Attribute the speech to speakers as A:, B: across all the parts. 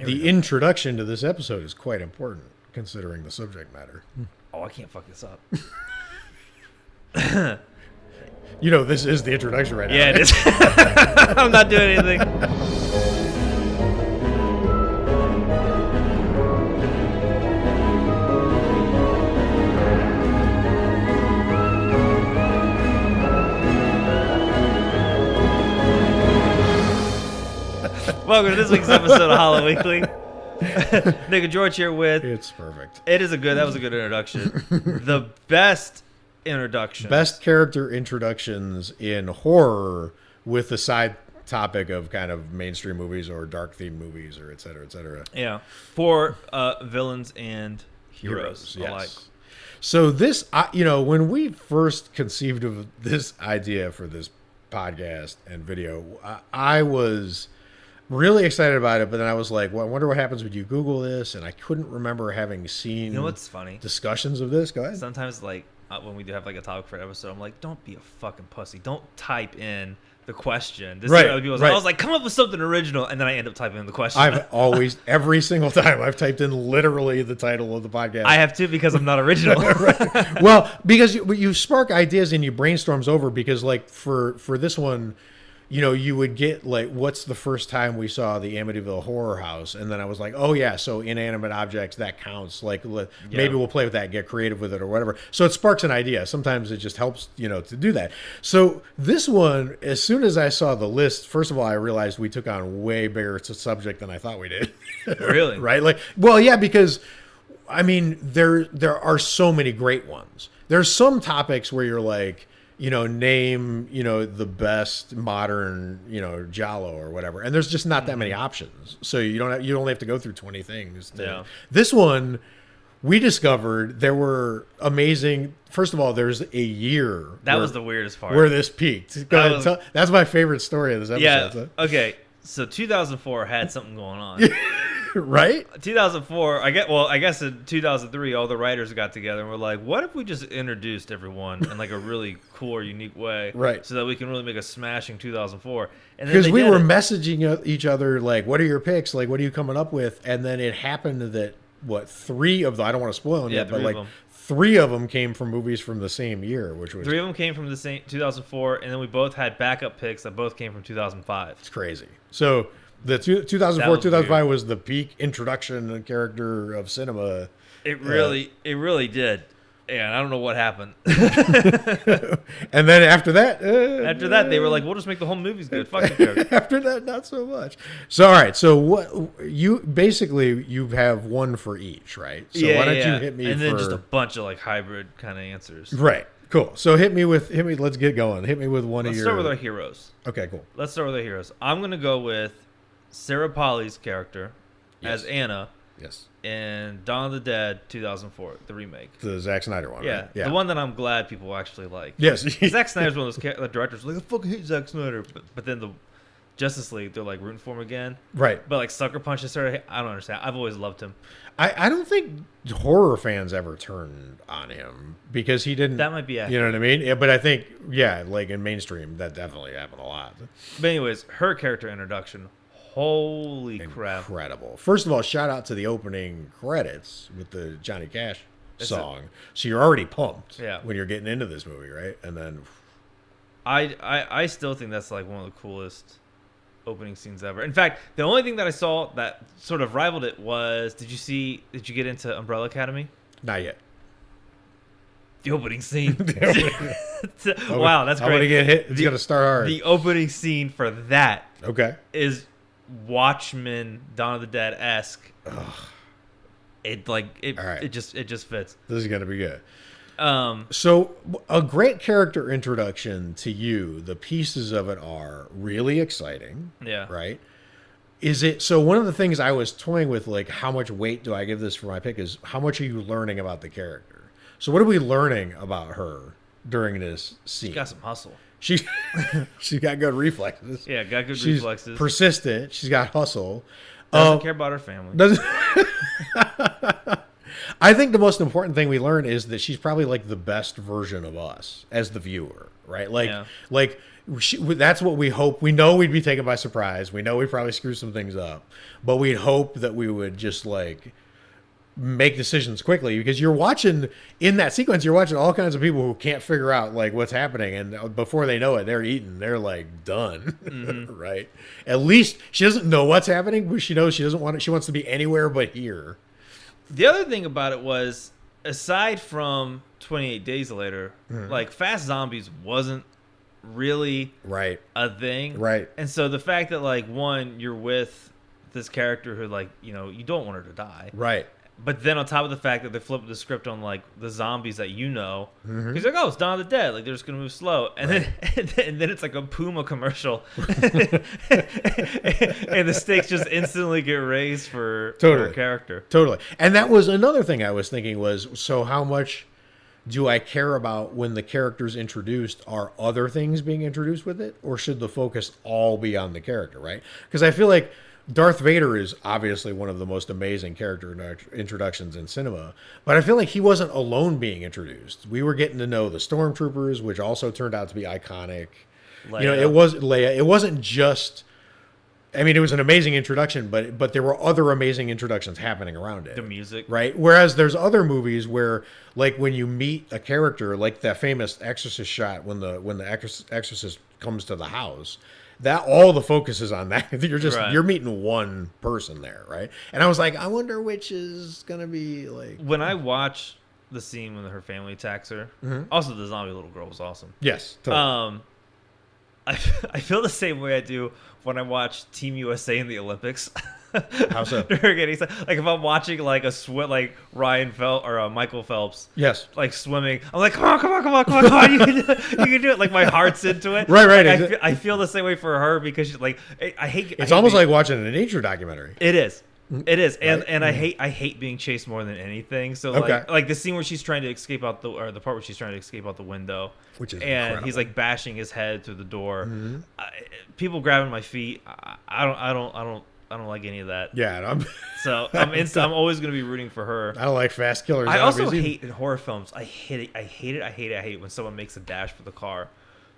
A: the introduction to this episode is quite important, considering the subject matter.
B: Oh, I can't fuck this up.
A: You know, this is the introduction right now.
B: Yeah, it is. I'm not doing anything. Welcome to this week's episode of Hollow Weekly. Nick and George here with.
A: It's perfect.
B: That was a good introduction. The best introduction.
A: Best character introductions in horror with the side topic of kind of mainstream movies or dark themed movies or et cetera, et cetera.
B: Yeah. For villains and heroes alike.
A: Yes. So this, when we first conceived of this idea for this podcast and video, I was really excited about it, but then I was like, well, I wonder what happens when you Google this, and I couldn't remember having seen
B: You know what's funny?
A: discussions of this. Go ahead.
B: Sometimes, like, when we do have, like, a topic for an episode, I'm like, don't be a fucking pussy. Don't type in the question.
A: Right,
B: Other people's
A: right.
B: I was like, come up with something original, and then I end up typing in the question.
A: I've always, every single time, I've typed in literally the title of the podcast.
B: I have to because I'm not original.
A: Right. Well, because you spark ideas and you brainstorms over, because like for this one, you would get like, what's the first time we saw the Amityville Horror House? And then I was like, oh yeah, so inanimate objects, that counts. Like maybe we'll play with that, get creative with it or whatever. So it sparks an idea. Sometimes it just helps, to do that. So this one, as soon as I saw the list, first of all, I realized we took on way bigger subject than I thought we did.
B: Really?
A: Right? Like, well, yeah, because I mean, there are so many great ones. There's some topics where you're like, name, the best modern, Giallo or whatever. And there's just not that many options. So you only have to go through 20 things.
B: Yeah.
A: This one, we discovered there were amazing. First of all, there's a year.
B: That was the weirdest part.
A: Where this peaked. Go ahead, that's my favorite story of this episode.
B: Yeah.
A: So.
B: Okay. So 2004 had something going on.
A: Right?
B: 2004, I guess in 2003, all the writers got together and were like, what if we just introduced everyone in like a really cool or unique way?
A: Right.
B: So that we can really make a smashing 2004. And
A: because we were messaging each other, like, what are your picks? Like, what are you coming up with? And then it happened that, three of them, I don't want to spoil them yet, but like three of them came from movies from the same year, which was...
B: Three of them came from the same 2004, and then we both had backup picks that both came from 2005.
A: It's crazy. So... The 2004, 2005
B: weird.
A: was the peak introduction and character of cinema.
B: It really did. And I don't know what happened.
A: And then after that...
B: they were like, we'll just make the whole movies good. Fuck it.
A: After that, not so much. So, all right. So, you have one for each, right? So, why don't you hit me
B: and then just a bunch of, like, hybrid kind of answers.
A: Right. Cool. So, hit me. Let's get going. Hit me with one of your...
B: Let's start with our heroes.
A: Okay, cool.
B: Let's start with our heroes. I'm going to go with Sarah Polley's character as Anna in Dawn of the Dead 2004, the remake.
A: The Zack Snyder one, right?
B: Yeah, the one that I'm glad people actually like.
A: Yes.
B: Zack Snyder's one of those the directors like, I fucking hate Zack Snyder. But then the Justice League, they're like rooting for him again.
A: Right.
B: But like Sucker Punch is sort of, I don't understand. I've always loved him.
A: I don't think horror fans ever turned on him because he didn't.
B: That might be accurate.
A: You know what I mean? Yeah, but I think, like in mainstream, that definitely happened a lot.
B: But anyways, her character introduction, holy crap.
A: Incredible. First of all, shout out to the opening credits with the Johnny Cash song. So you're already pumped when you're getting into this movie, right? And then...
B: I still think that's like one of the coolest opening scenes ever. In fact, the only thing that I saw that sort of rivaled it was, did you get into Umbrella Academy?
A: Not yet.
B: The opening scene. Wow, that's great.
A: I'm gonna get hit. It's gonna start hard.
B: The opening scene for that
A: is
B: Watchmen, Dawn of the Dead-esque. It just fits.
A: This is gonna be good. So a great character introduction to you. The pieces of it are really exciting.
B: Yeah.
A: Right. Is it so? One of the things I was toying with, like, how much weight do I give this for my pick? Is how much are you learning about the character? So what are we learning about her during this scene?
B: She's got some hustle.
A: She's got good reflexes.
B: Yeah, got good
A: She's
B: reflexes.
A: Persistent. She's got hustle.
B: Doesn't care about her family.
A: I think the most important thing we learn is that she's probably like the best version of us as the viewer, right? Like That's what we hope. We know we'd be taken by surprise. We know we probably screw some things up, but we'd hope that we would just like make decisions quickly, because you're watching in that sequence, you're watching all kinds of people who can't figure out like what's happening, and before they know it, they're eaten. They're like done. Right? At least she doesn't know what's happening, but she knows she doesn't want it. She wants to be anywhere but here.
B: The other thing about it was, aside from 28 Days Later, like Fast Zombies wasn't really
A: Right.
B: a thing.
A: Right.
B: And so the fact that like, one, you're with this character who like, you know, you don't want her to die.
A: Right.
B: But then on top of the fact that they flipped the script on like the zombies that you know, because like, oh, it's Dawn of the Dead, like they're just gonna move slow, and then and then it's like a Puma commercial, and the stakes just instantly get raised for a character.
A: Totally. And that was another thing I was thinking was, so how much do I care about when the character's introduced? Are other things being introduced with it, or should the focus all be on the character? Right? Because I feel like Darth Vader is obviously one of the most amazing character introductions in cinema, but I feel like he wasn't alone being introduced. We were getting to know the stormtroopers, which also turned out to be iconic.
B: Leia.
A: You know, it was Leia. It wasn't just. I mean, it was an amazing introduction, but there were other amazing introductions happening around it.
B: The music,
A: right? Whereas there's other movies where, like, when you meet a character, like that famous Exorcist shot when the Exorcist comes to the house. That all the focus is on that. You're meeting one person there, right? And I was like, I wonder which is gonna be like.
B: When I watch the scene when her family attacks her, also the zombie little girl was awesome.
A: Yes, totally.
B: I feel the same way I do when I watch Team USA in the Olympics.
A: How so?
B: Like if I'm watching like a swim, like Ryan Phelps or Michael Phelps,
A: yes,
B: like swimming, I'm like, come on, you can do it. Like my heart's into it.
A: Right.
B: Like, I feel the same way for her because she's like, I hate.
A: It's almost like watching a nature documentary.
B: It is.
A: Right.
B: And I hate being chased more than anything. So like the scene where she's trying to escape out the part where she's trying to escape out the window,
A: which is
B: and
A: incredible.
B: He's like bashing his head through the door. People grabbing my feet. I don't like any of that.
A: Yeah,
B: so I'm always gonna be rooting for her.
A: I don't like fast killers.
B: I also hate in horror films. I hate it when someone makes a dash for the car.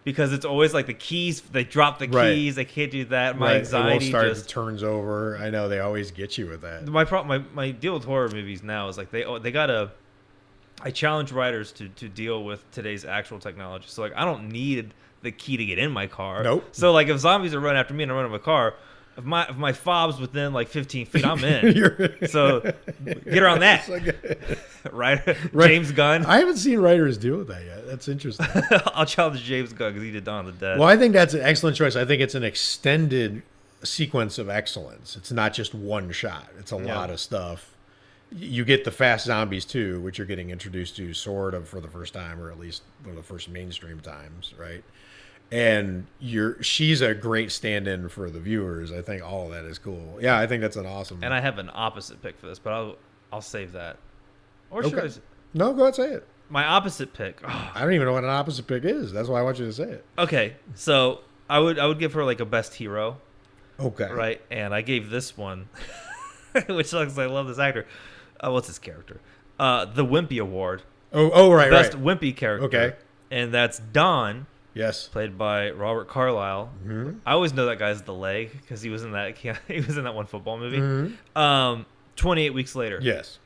B: Because it's always like the keys, they drop the keys, they can't do that. My anxiety just
A: turns over. I know they always get you with that.
B: My deal with horror movies now is like they gotta. I challenge writers to deal with today's actual technology. So like I don't need the key to get in my car.
A: Nope.
B: So like if zombies are running after me and I'm running my car, if my fob's within like 15 feet, I'm in. So get around that. Right? James Gunn.
A: I haven't seen writers deal with that yet. That's interesting.
B: I'll challenge James Gunn because he did Dawn of the Dead.
A: Well, I think that's an excellent choice. I think it's an extended sequence of excellence. It's not just one shot. It's a lot of stuff. You get the fast zombies too, which you're getting introduced to sort of for the first time, or at least one of the first mainstream times, right? And she's a great stand-in for the viewers. I think all of that is cool. Yeah, I think that's an awesome.
B: And I have an opposite pick for this, but I'll save that. Or should I?
A: No, go ahead, say it.
B: My opposite pick. Oh.
A: I don't even know what an opposite pick is. That's why I want you to say it.
B: Okay, so I would give her like a best hero.
A: Okay.
B: Right, and I gave this one, which sucks. I love this actor. What's his character? The Wimpy Award.
A: Oh, right,
B: Best Wimpy character.
A: Okay.
B: And that's Don.
A: Yes.
B: Played by Robert Carlyle.
A: Mm-hmm.
B: I always know that guy as the leg because he was in that one football movie. 28 Weeks Later.
A: Yes.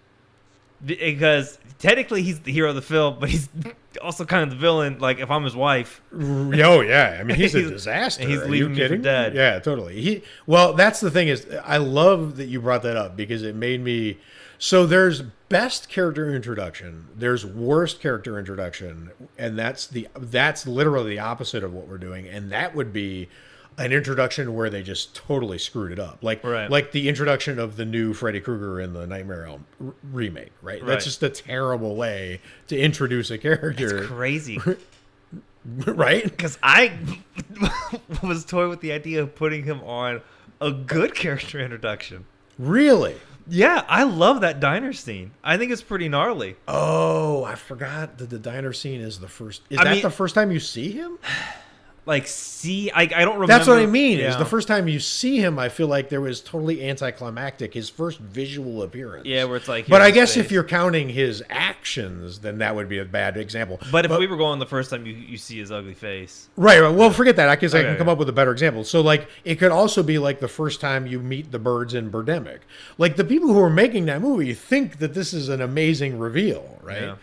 B: Because technically he's the hero of the film, but he's also kind of the villain. Like if I'm his wife.
A: Oh yeah, I mean he's a disaster.
B: And he's leaving me for dead.
A: Yeah, totally. Well, that's the thing is, I love that you brought that up because it made me. So there's best character introduction, there's worst character introduction, and that's literally the opposite of what we're doing, and that would be an introduction where they just totally screwed it up, like the introduction of the new Freddy Krueger in the Nightmare Elm remake, right? That's just a terrible way to introduce a character.
B: It's crazy.
A: Right?
B: Because I was toying with the idea of putting him on a good character introduction.
A: Really?
B: Yeah, I love that diner scene. I think it's pretty gnarly.
A: Oh, I forgot that the diner scene is the first. Is that the first time you see him?
B: like see. I don't remember.
A: That's what I mean.
B: Yeah.
A: Is the first time you see him, I feel like there was totally anticlimactic. His first visual appearance.
B: Yeah, where it's like.
A: But I
B: here's his
A: guess if
B: face.
A: you're counting his actions, then that would be a bad example.
B: But if we were going the first time you see his ugly face.
A: Right. Well, forget that because I
B: Okay,
A: can come
B: okay.
A: up with a better example. So, like, it could also be like the first time you meet the birds in Birdemic. Like, the people who are making that movie think that this is an amazing reveal, right?
B: Yeah.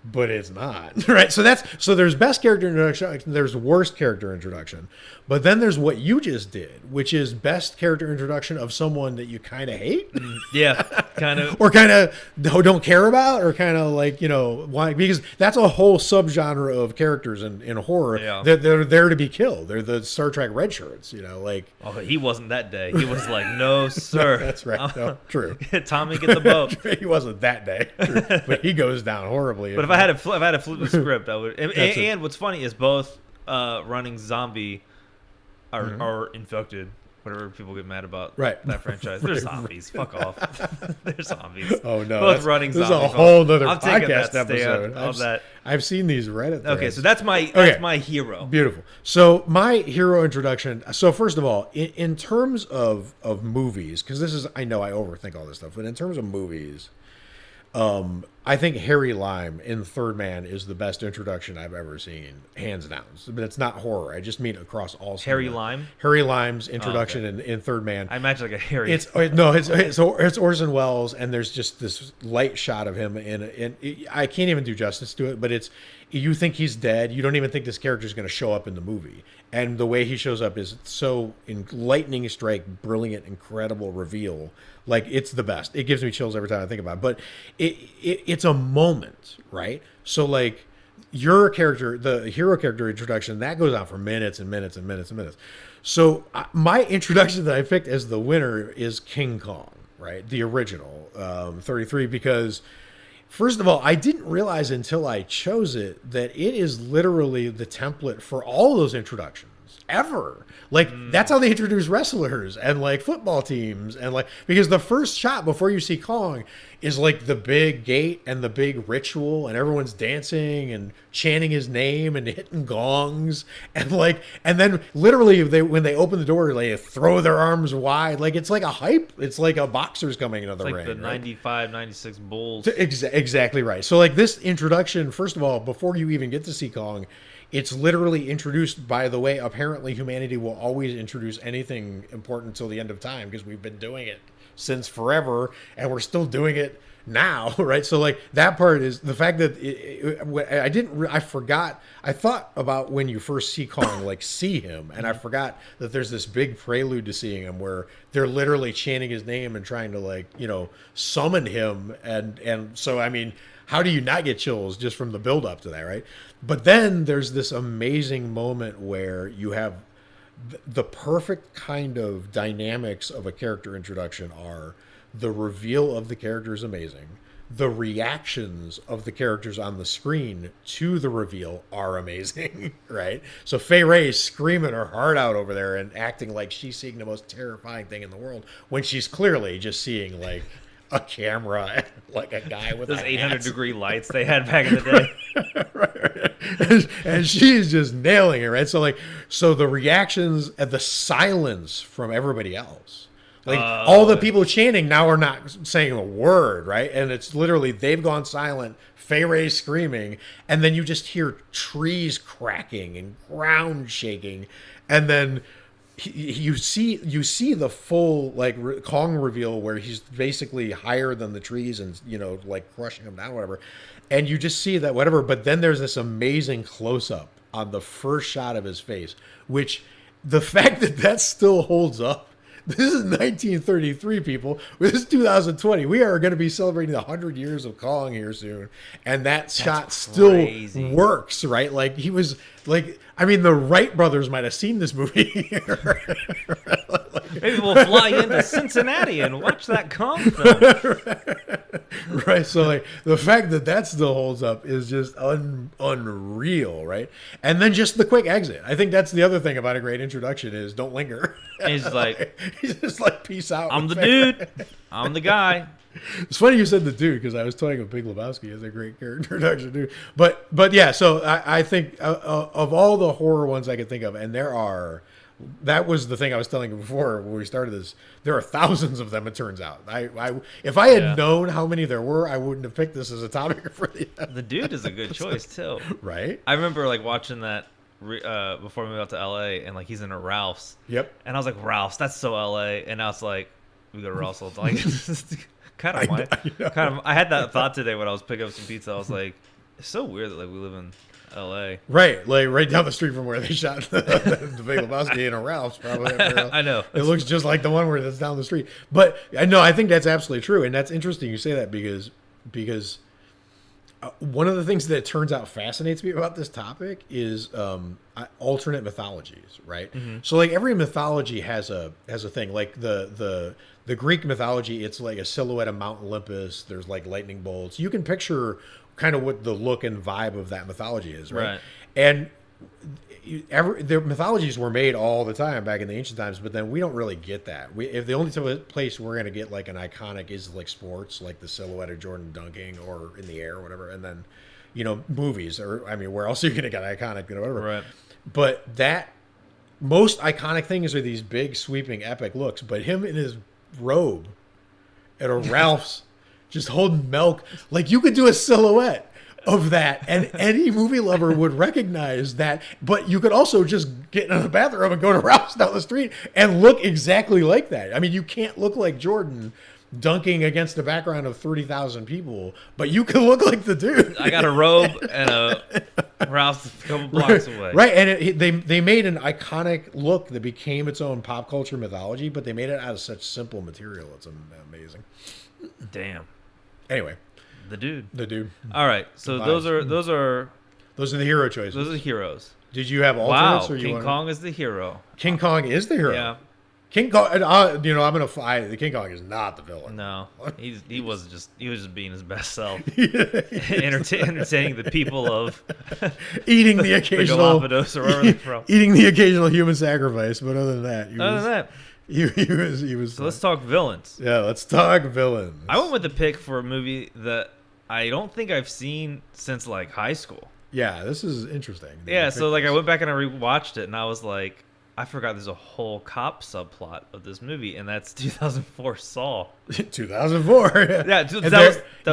A: But it's not, right? So there's best character introduction, there's worst character introduction, but then there's what you just did, which is best character introduction of someone that you kind of hate.
B: Yeah, kind of.
A: Or kind of don't care about, or kind of like, why? Because that's a whole subgenre of characters in horror.
B: Yeah.
A: They're there to be killed. They're the Star Trek red shirts, like.
B: Oh, he wasn't that day. He was like, no, sir.
A: That's right. No, true.
B: Tommy, get the boat.
A: He wasn't that day, true. But he goes down horribly.
B: But if I had to flip the script, I would.
A: That's
B: And what's funny is both running zombie are infected. Whatever people get mad about
A: Right.
B: that franchise. They're zombies. Fuck off. They're zombies.
A: Oh no!
B: Both running
A: This is
B: zombies.
A: a whole other
B: I'm taking
A: podcast
B: that stand
A: episode.
B: on that.
A: I've seen these Reddit threads.
B: Okay, so that's
A: Okay.
B: my hero.
A: Beautiful. So my hero introduction. So first of all, in terms of movies, because I know I overthink all this stuff, but in terms of movies, I think Harry Lime in Third Man is the best introduction I've ever seen, hands down. But it's not horror. I just mean across all.
B: Harry
A: cinema.
B: Lime?
A: Harry Lime's introduction in Third Man.
B: I imagine like a Harry.
A: It's Orson Welles, and there's just this light shot of him, and I can't even do justice to it. But you think he's dead. You don't even think this character is going to show up in the movie, and the way he shows up is so lightning strike, brilliant, incredible reveal. Like, it's the best. It gives me chills every time I think about it. But it's a moment, right? So like, your character, the hero character introduction, that goes on for minutes and minutes and minutes and minutes. So my introduction that I picked as the winner is King Kong, right? The original 33, because first of all, I didn't realize until I chose it that it is literally the template for all those introductions ever. Like, that's how they introduce wrestlers and like football teams, and like, because the first shot before you see Kong is like the big gate and the big ritual, and everyone's dancing and chanting his name and hitting gongs, and then literally when they open the door, they throw their arms wide, like it's like a hype. It's like a boxer's coming into the
B: like
A: ring.
B: the
A: right?
B: 95, 96 Bulls.
A: Exactly right. So like, this introduction, first of all, before you even get to see Kong, it's literally introduced by the way apparently humanity will always introduce anything important until the end of time, because we've been doing it since forever and we're still doing it now, right? So like, that part is the fact that I forgot. I thought about when you first see Kong, like see him, and I forgot that there's this big prelude to seeing him where they're literally chanting his name and trying to like, summon him, and so I mean, how do you not get chills just from the build up to that, right? But then there's this amazing moment where you have the perfect kind of dynamics of a character introduction are the reveal of the character is amazing. The reactions of the characters on the screen to the reveal are amazing, right? So Fay Wray's screaming her heart out over there and acting like she's seeing the most terrifying thing in the world when she's clearly just seeing like a camera and like a guy with
B: Those
A: a
B: 800-degree lights they had back in the day.
A: right. And she's just nailing it, right? So the reactions and the silence from everybody else, like all the people chanting now are not saying a word, right? And it's literally they've gone silent. Fay Wray's screaming, and then you just hear trees cracking and ground shaking, and then you see the full like Kong reveal where he's basically higher than the trees and like crushing them down, whatever, and you just see that whatever. But then there's this amazing close up on the first shot of his face, which the fact that still holds up. This is 1933, people. This is 2020. We are going to be celebrating 100 years of Kong here soon, and that shot
B: crazy.
A: Still works, right? Like, he was like, I mean, the Wright brothers might have seen this movie.
B: Maybe we'll fly into Cincinnati and watch that Kong film.
A: Right. So like, the fact that still holds up is just unreal, right? And then just the quick exit. I think that's the other thing about a great introduction is don't linger.
B: And he's like,
A: he's just like, peace out.
B: I'm the dude. I'm the guy.
A: It's funny you said the dude because I was talking of Big Lebowski as a great character introduction, dude. But yeah, so I think of all the horror ones I could think of, and there are. That was the thing I was telling you before when we started this. There are thousands of them. It turns out. If I had known how many there were, I wouldn't have picked this as a topic for
B: the dude is a good choice too.
A: Right.
B: I remember like watching that before we moved out to LA, and like he's in a Ralph's.
A: Yep.
B: And I was like, Ralph's, that's so LA. And now it's like we go to Ralph's all the time. Kind of. I had that thought today when I was picking up some pizza. I was like, it's so weird that like we live in LA.
A: Right, like right down the street from where they shot the Big Lebowski in a Ralph's, probably.
B: I know.
A: It looks just like the one where that's down the street. But I think that's absolutely true, and that's interesting you say that because one of the things that turns out fascinates me about this topic is alternate mythologies, right? Mm-hmm. So like every mythology has a thing. Like the Greek mythology, it's like a silhouette of Mount Olympus. There's like lightning bolts. You can picture kind of what the look and vibe of that mythology is, right? And their mythologies were made all the time back in the ancient times, but then we don't really get that. If the only place we're going to get like an iconic is like sports, like the silhouette of Jordan dunking or in the air or whatever, and then movies, or I mean, where else are you going to get iconic, whatever.
B: Right.
A: But that most iconic things are these big sweeping epic looks. But him in his robe at a Ralph's. Just holding milk. Like you could do a silhouette of that and any movie lover would recognize that. But you could also just get in the bathroom and go to Ralph's down the street and look exactly like that. I mean, you can't look like Jordan dunking against a background of 30,000 people, but you can look like the dude.
B: I got a robe and a Ralph's a couple blocks away.
A: Right, and they made an iconic look that became its own pop culture mythology, but they made it out of such simple material. It's amazing.
B: Damn.
A: Anyway,
B: the dude.
A: All
B: right, so those are
A: the hero choices.
B: Those are the heroes.
A: Did you have alternates?
B: Wow,
A: or
B: King Kong is the hero.
A: King Kong is the hero.
B: Yeah.
A: King Kong. I'm gonna fly. The King Kong is not the villain.
B: No, he was just being his best self, entertaining the people of
A: eating the occasional
B: the Galapagos or wherever they're from.
A: Eating the occasional human sacrifice, but other than that, he was.
B: So let's talk villains.
A: Yeah, let's talk villains.
B: I went with the pick for a movie that I don't think I've seen since like high school.
A: Yeah, this is interesting.
B: Yeah, so like I went back and I rewatched it, and I was like, I forgot there's a whole cop subplot of this movie, and that's 2004 Saw.
A: 2004.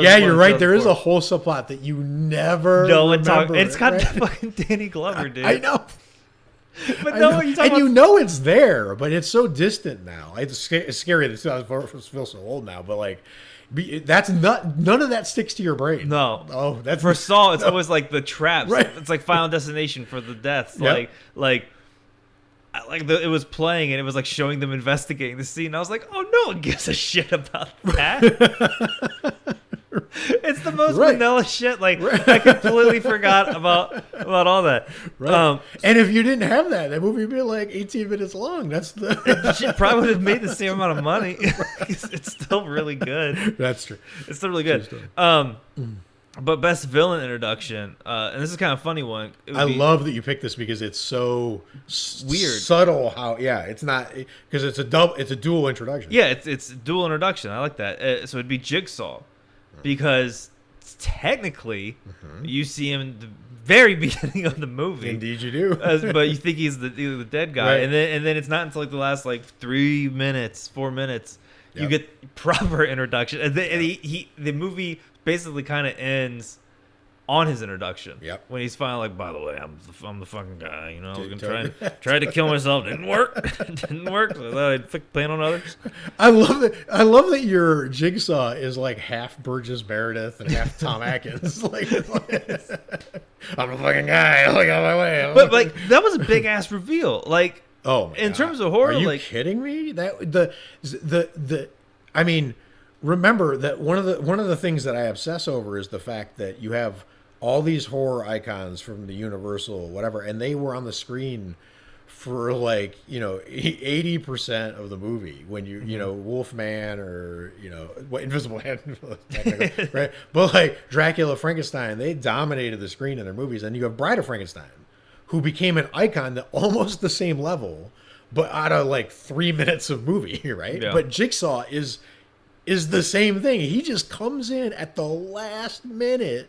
B: Yeah,
A: you're right. There is a whole subplot that you never remember.
B: It's got fucking Danny Glover, dude.
A: I know.
B: But no,
A: it's there, but it's so distant now. It's scary that 2004 feels so old now, but like, that's none of that sticks to your brain.
B: No.
A: Oh, that's
B: for Saw. It's always like the traps.
A: Right.
B: It's like Final Destination for the deaths.
A: Yep.
B: It was playing and it was like showing them investigating the scene. I was like, oh, no one gives a shit about that. It's the most vanilla shit. Like I completely forgot about all that.
A: Right. And if you didn't have that movie would be like 18 minutes long. That's the
B: shit probably would have made the same amount of money. It's still really good.
A: That's true.
B: It's still really good. But best villain introduction, and this is kind of a funny one.
A: I love that you picked this because it's so
B: weird,
A: subtle. It's not because it's a dual introduction.
B: Yeah, it's a dual introduction. I like that. So it'd be Jigsaw, because technically you see him in the very beginning of the movie.
A: Indeed, you do.
B: But you think he's the dead guy,
A: right.
B: and then it's not until like the last like 4 minutes you get proper introduction, and the movie basically kind of ends on his introduction.
A: Yep.
B: When he's finally like, by the way, I'm the fucking guy. I was gonna try to kill myself. Didn't work. Didn't work. So I thought I'd plan on others.
A: I love that your Jigsaw is like half Burgess Meredith and half Tom Atkins. I'm the fucking guy. Look out my way.
B: But like that was a big ass reveal. Like,
A: oh my
B: in
A: God.
B: terms of horror,
A: are you
B: like,
A: kidding me? I mean, remember that one of the things that I obsess over is the fact that you have all these horror icons from the Universal, whatever, and they were on the screen for like 80% of the movie when Wolfman or Invisible Man, right? But like Dracula, Frankenstein, they dominated the screen in their movies, and you have Bride of Frankenstein, who became an icon at almost the same level, but out of like 3 minutes of movie, right?
B: Yeah.
A: But Jigsaw is is the same thing. He just comes in at the last minute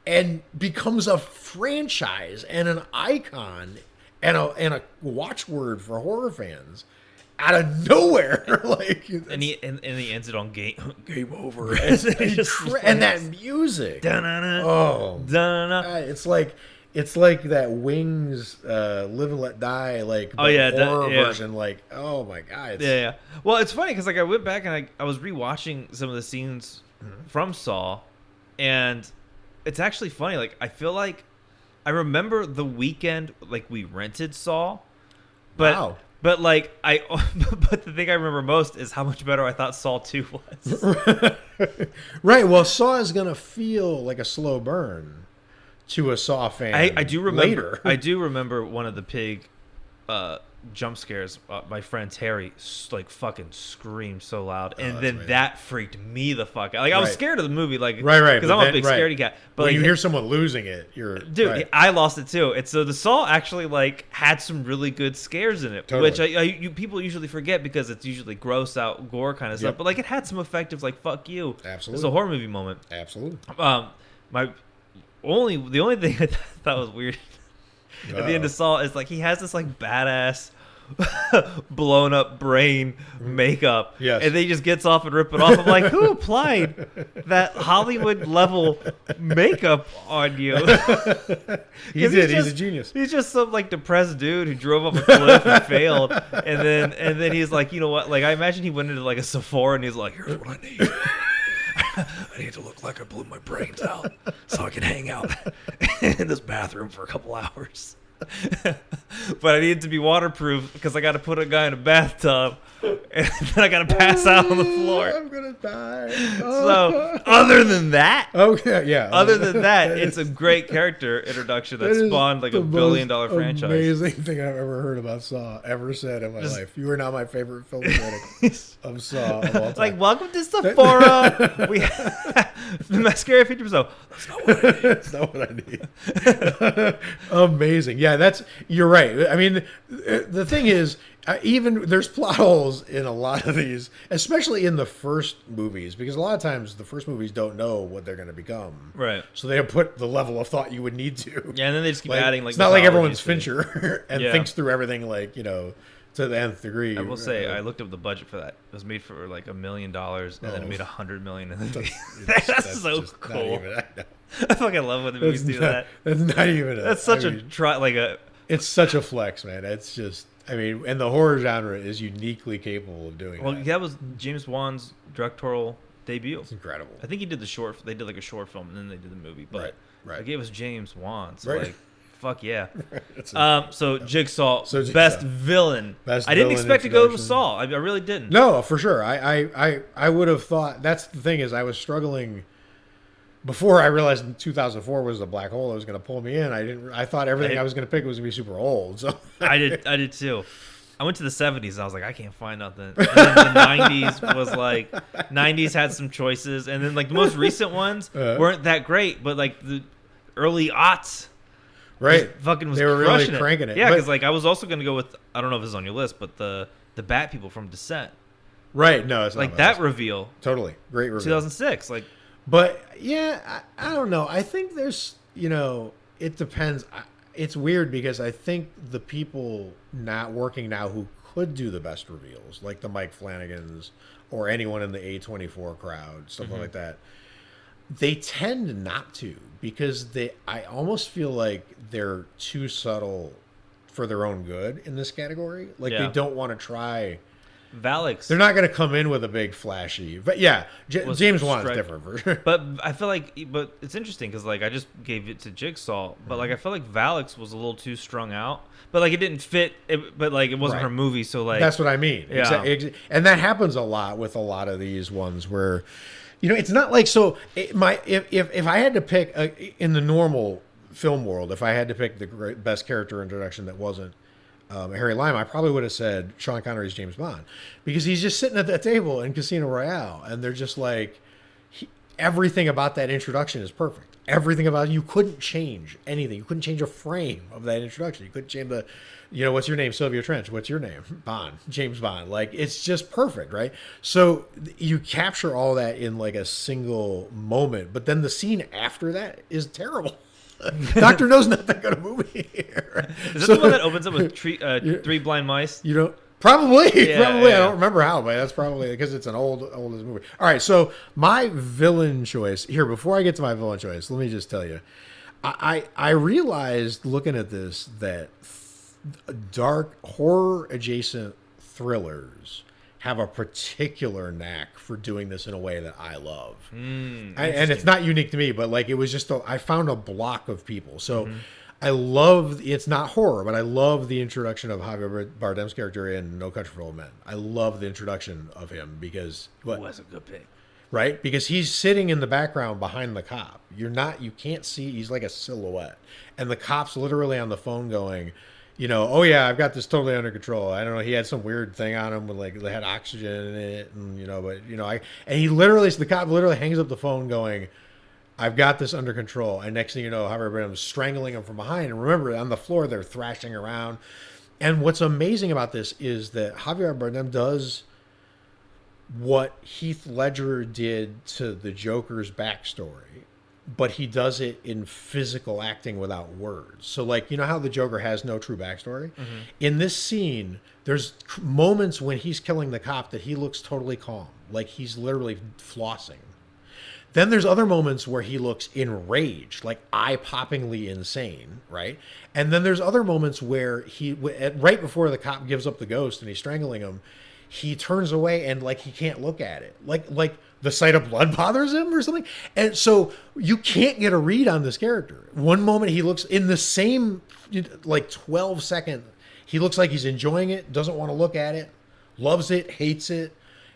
A: and becomes a franchise and an icon and a watchword for horror fans out of nowhere. Like,
B: and he ends it on game over.
A: and that music.
B: Dun-dun-dun.
A: Oh,
B: Dun-dun-dun.
A: it's like that Wings Live and Let Die, like
B: Oh, yeah,
A: horror
B: yeah.
A: version. Like, oh my god,
B: Yeah. Well, it's funny because like I went back and I was rewatching some of the scenes from Saw, and it's actually funny. Like I feel like I remember the weekend like we rented Saw, but
A: Wow.
B: but like but the thing I remember most is how much better I thought Saw 2 was.
A: Right. Well, Saw is gonna feel like a slow burn to a Saw fan.
B: I do remember.
A: later.
B: I do remember one of the pig jump scares. My friend Terry like fucking screamed so loud, and
A: that's
B: then
A: amazing.
B: that freaked me the fuck out. Like I was
A: Right.
B: scared of the movie, like
A: Right,
B: because
A: but
B: I'm a
A: then-
B: big
A: right.
B: scaredy cat. But
A: when
B: like,
A: you hear someone losing it, you're
B: dude,
A: right.
B: I lost it too. And so the Saw actually like had some really good scares in it,
A: Totally.
B: which people usually forget because it's usually gross out gore kind of stuff.
A: Yep.
B: But like it had some effective like fuck you.
A: Absolutely.
B: It's a horror movie moment.
A: Absolutely.
B: The only thing I thought was weird at the end of Saw is like he has this like badass blown up brain makeup,
A: Yes.
B: and then he just gets off and rip it off. I'm like, who applied that Hollywood level makeup on you?
A: He
B: 'Cause
A: did. He's
B: just-
A: a genius.
B: He's just some like depressed dude who drove off a cliff and failed, and then he's like, you know what? Like I imagine he went into like a Sephora and he's like, here's what I need. I need to look like I blew my brains out so I can hang out in this bathroom for a couple hours. But I need it to be waterproof because I got to put a guy in a bathtub and then I got to pass out on the floor.
A: I'm gonna die.
B: So other than that,
A: Okay, yeah.
B: other than that, it's a great character introduction that
A: is
B: spawned like
A: the
B: $1 billion
A: most
B: franchise.
A: Amazing thing I've ever heard about Saw, ever said in my life. You are now my favorite film critic of Saw of all time.
B: Like, welcome to Sephora. We have the mascara feature. So that's not what I need.
A: That's not what I need. Amazing. Yeah, you're right. I mean, the thing is, even there's plot holes in a lot of these, especially in the first movies, because a lot of times the first movies don't know what they're going to become.
B: Right.
A: So they put the level of thought you would need to.
B: Yeah, and then they just keep adding like.
A: it's not like everyone's
B: mythology to it.
A: Fincher and
B: Yeah.
A: thinks through everything like, to the nth degree.
B: I will say, I looked up the budget for that. It was made for like $1 million, and then it made $100 million in the movie. That's so
A: just not
B: cool.
A: even- I know.
B: I fucking love when the movies do that.
A: That's not even.
B: That's such a.
A: It's such a flex, man. It's just. I mean, and the horror genre is uniquely capable of doing
B: Well,
A: that.
B: that was James Wan's directorial debut.
A: It's incredible.
B: I think he did the short. They did like a short film, and then they did the movie. But
A: Right.
B: like it was James Wan. So
A: Right.
B: like, fuck yeah.
A: It's a-
B: So Jigsaw,
A: So Jigsaw.
B: best villain.
A: Best
B: I didn't
A: villain
B: expect to go with
A: introduction.
B: Saw. I really didn't.
A: No, for sure. I would have thought. That's the thing is, I was struggling. Before I realized 2004 was a black hole that was going to pull me in, I thought everything I was going to pick was going to be super old. So
B: I did too. I went to the 70s and I was like, I can't find nothing. And then the 90s was like, 90s had some choices, and then like the most recent ones weren't that great, but like the early aughts,
A: right,
B: fucking was
A: they were really
B: crushing
A: cranking it.
B: Yeah,
A: But-
B: because like I was also gonna go with, I don't know if it's on your list, but the Bat People from Descent,
A: right. No, it's not
B: like
A: my
B: that
A: list.
B: reveal,
A: Totally great reveal.
B: 2006, like.
A: But yeah, I don't know. I think there's, it depends. It's weird because I think the people not working now who could do the best reveals, like the Mike Flanagans or anyone in the A24 crowd, stuff like that, they tend not to because I almost feel like they're too subtle for their own good in this category. Like
B: Yeah.
A: they don't want to try.
B: Valix.
A: They're not going to come in with a big flashy. But yeah,
B: Was
A: James Wan's
B: strike-
A: different for sure.
B: But I feel like, but it's interesting because like I just gave it to Jigsaw, but like I feel like Valix was a little too strung out, but like it didn't fit. But like it wasn't
A: Right.
B: her movie, so like
A: That's what I mean.
B: Yeah.
A: And that happens a lot with a lot of these ones where, it's not like so. If I had to pick in the normal film world, if I had to pick the best character introduction that wasn't Harry Lime, I probably would have said Sean Connery's James Bond because he's just sitting at that table in Casino Royale, and they're just like. everything about that introduction is perfect. Everything about it, you couldn't change anything. You couldn't change a frame of that introduction. You couldn't change the, what's your name? Sylvia Trench. What's your name? Bond. James Bond. Like, it's just perfect, right? So you capture all that in like a single moment, but then the scene after that is terrible. Doctor No's not that good a movie here.
B: Is that the one that opens up with three blind mice?
A: You know, probably.
B: Yeah,
A: probably.
B: yeah.
A: I don't remember how, but that's probably because it's an oldest movie. All right, so my villain choice here. Before I get to my villain choice, let me just tell you, I realized looking at this that dark horror adjacent thrillers have a particular knack for doing this in a way that I love. And it's not unique to me, but like it was just I found a block of people. So I love, it's not horror, but I love the introduction of Javier Bardem's character in No Country for Old Men. I love the introduction of him because
B: It was a good pick.
A: right? Because he's sitting in the background behind the cop. You can't see, he's like a silhouette. And the cop's literally on the phone going, oh yeah, I've got this totally under control. I don't know, he had some weird thing on him with like they had oxygen in it, and the cop literally hangs up the phone going, I've got this under control. And next thing you know, Javier Bardem's strangling him from behind. And remember, on the floor they're thrashing around. And what's amazing about this is that Javier Bardem does what Heath Ledger did to the Joker's backstory, but he does it in physical acting without words. So like, how the Joker has no true backstory? In this scene, there's moments when he's killing the cop that he looks totally calm. Like he's literally flossing. Then there's other moments where he looks enraged, like eye-poppingly insane, right? And then there's other moments where right before the cop gives up the ghost and he's strangling him, he turns away and like he can't look at it. Like the sight of blood bothers him or something. And so you can't get a read on this character. One moment he looks in the same like 12 second, he looks like he's enjoying it, doesn't want to look at it, loves it, hates it.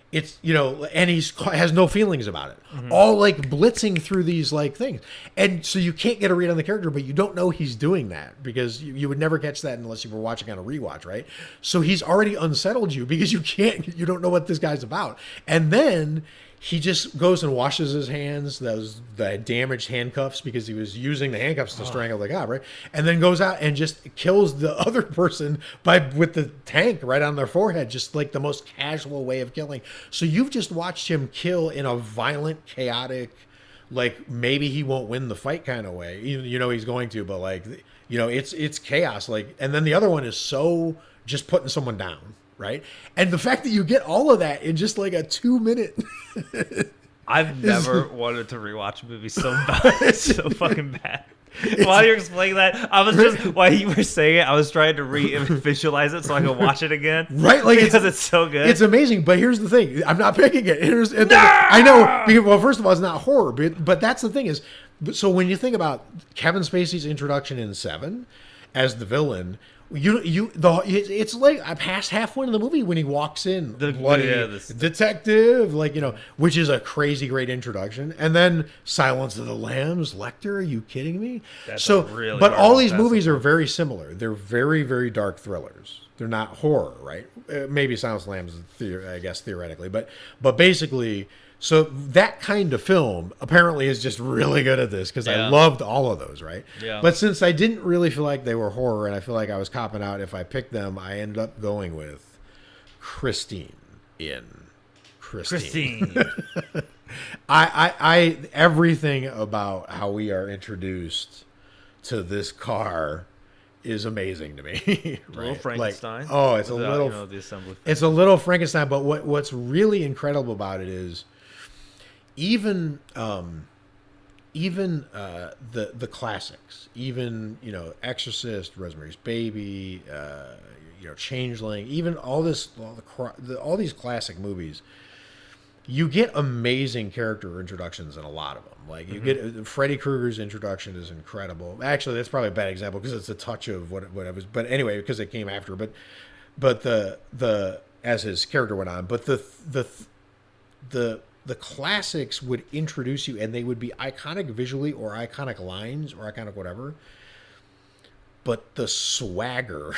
A: It's, and has no feelings about it. All like blitzing through these like things. And so you can't get a read on the character, but you don't know he's doing that because you would never catch that unless you were watching on a rewatch, right? So he's already unsettled you because you don't know what this guy's about. And then he just goes and washes his hands, the damaged handcuffs, because he was using the handcuffs to strangle the cop, right? And then goes out and just kills the other person with the tank right on their forehead, just like the most casual way of killing. So you've just watched him kill in a violent, chaotic, like maybe he won't win the fight kind of way. He's going to, but like, it's chaos. Like, and then the other one is so just putting someone down. Right. And the fact that you get all of that in just like a 2-minute.
B: I've never wanted to rewatch a movie so bad. It's so fucking bad. While you're explaining that, while you were saying it, I was trying to visualize it so I could watch it again.
A: Right. Like
B: because it's so good.
A: It's amazing. But here's the thing. I'm not picking it. I know. Because, well, first of all, it's not horror. But that's the thing is, so when you think about Kevin Spacey's introduction in Seven as the villain, it's like past halfway in the movie when he walks in, the bloody detective, which is a crazy great introduction, and then Silence of the Lambs, Lecter. Are you kidding me? But all these movies are very similar. They're very, very dark thrillers. They're not horror, right? Maybe Silence of the Lambs, I guess theoretically, but basically. So that kind of film apparently is just really good at this because I loved all of those, right?
B: Yeah.
A: But since I didn't really feel like they were horror and I feel like I was copping out if I picked them, I ended up going with Christine in Christine. I everything about how we are introduced to this car is amazing to me. Right?
B: A little Frankenstein.
A: It's a little.
B: The assembly.
A: It's a little Frankenstein, but what's really incredible about it is. Even the classics, even Exorcist, Rosemary's Baby, Changeling, even all these classic movies, you get amazing character introductions in a lot of them. Like you get Freddy Krueger's introduction is incredible. Actually, that's probably a bad example because it's a touch of what I was. But anyway, because it came after. But the as his character went on, but the classics would introduce you and they would be iconic visually or iconic lines or iconic whatever. But the swagger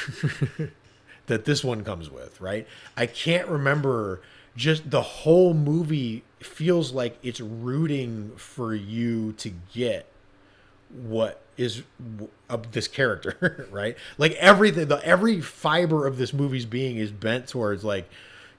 A: that this one comes with, right? I can't remember just the whole movie feels like it's rooting for you to get what is of this character, right? Like everything, every fiber of this movie's being is bent towards like,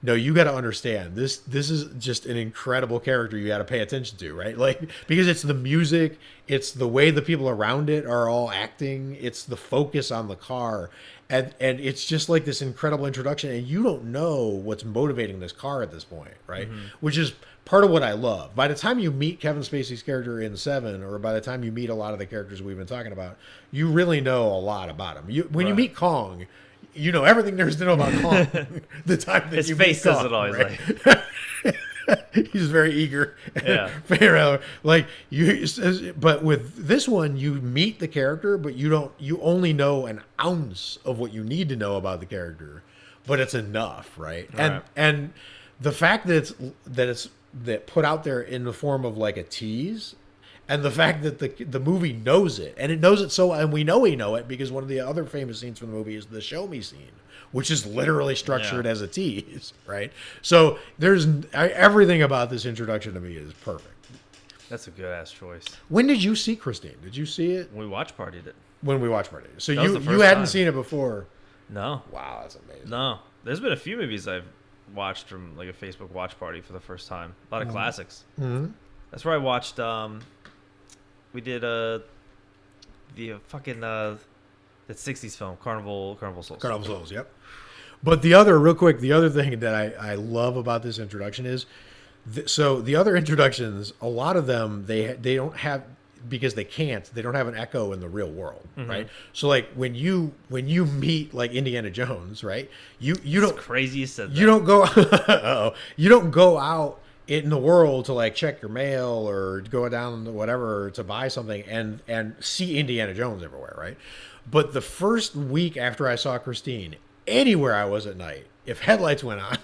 A: no, you got to understand this. This is just an incredible character you got to pay attention to, right? Like because it's the music, it's the way the people around it are all acting, it's the focus on the car, and it's just like this incredible introduction, and you don't know what's motivating this car at this point, right? Which is part of what I love. By the time you meet Kevin Spacey's character in Seven, or by the time you meet a lot of the characters we've been talking about, you really know a lot lot about him. When you meet Kong, you know everything there is to know about Kong. The time that
B: His
A: you
B: face
A: meet
B: says
A: Kong,
B: it all. He's
A: right?
B: like,
A: He's very eager.
B: Yeah.
A: Like you, but with this one, you meet the character, but you don't. You only know an ounce of what you need to know about the character, but it's enough, right? And the fact that it's put out there in the form of like a tease. And the fact that the movie knows it, and it knows it and we know it because one of the other famous scenes from the movie is the show me scene, which is literally structured as a tease, right? So there's everything about this introduction to me is perfect.
B: that's a good ass choice.
A: When did you see Christine? Did you see it?
B: We watch partied it.
A: When we watched Party. So
B: That was the
A: you
B: first
A: hadn't
B: time.
A: seen it before.
B: No,
A: Wow, that's amazing.
B: no. There's been a few movies I've watched from like a Facebook watch party for the first time. A lot of classics.
A: Mm-hmm.
B: That's where I watched. We did the fucking that '60s film, Carnival Souls.
A: Carnival Souls, yep. But the other thing that I love about this introduction is, so the other introductions, a lot of them they don't have, because they don't have an echo in the real world, right? So like when you meet like Indiana Jones, right? You don't
B: It's crazy you said that.
A: you don't go you don't go out in the world to like check your mail or go down to whatever to buy something and see Indiana Jones everywhere, right? But the first week after I saw Christine, anywhere I was at night, if headlights went on,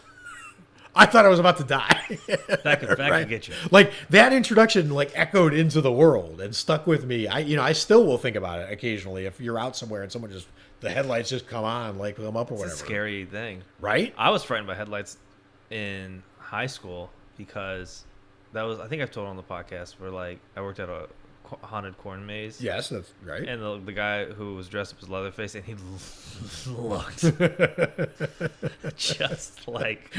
A: I thought I was about to die.
B: That could
A: Right?
B: get you.
A: Like that introduction like echoed into the world and stuck with me. I still will think about it occasionally if you're out somewhere and someone just the headlights just come on, like come up or
B: It's
A: whatever.
B: a scary thing.
A: Right?
B: I was frightened by headlights in high school because that was, I think I've told on the podcast, where like I worked at a haunted corn maze.
A: Yes, that's right.
B: And the guy who was dressed up as Leatherface, and he looked just like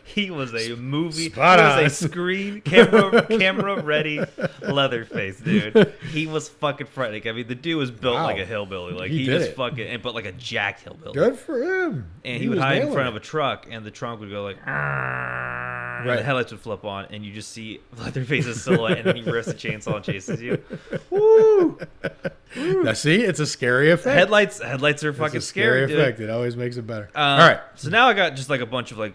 B: he was a movie.
A: Spot
B: he
A: on.
B: was a screen camera ready Leatherface, dude. He was fucking frightening. I mean, the dude was built
A: Wow.
B: like a hillbilly. Like
A: He
B: he
A: did
B: was
A: it.
B: fucking, but like a jacked hillbilly.
A: Good for him.
B: And he would hide in
A: nailing
B: front
A: it.
B: of a truck, and the trunk would go like, and the headlights would flip on, and you just see Leatherface's silhouette, and then he rips the chainsaw and chases you. Woo!
A: Now, see, it's a scary effect.
B: Headlights are
A: It's
B: fucking
A: a scary
B: scary,
A: effect.
B: dude.
A: It always makes it better. All right,
B: So now I got just like a bunch of like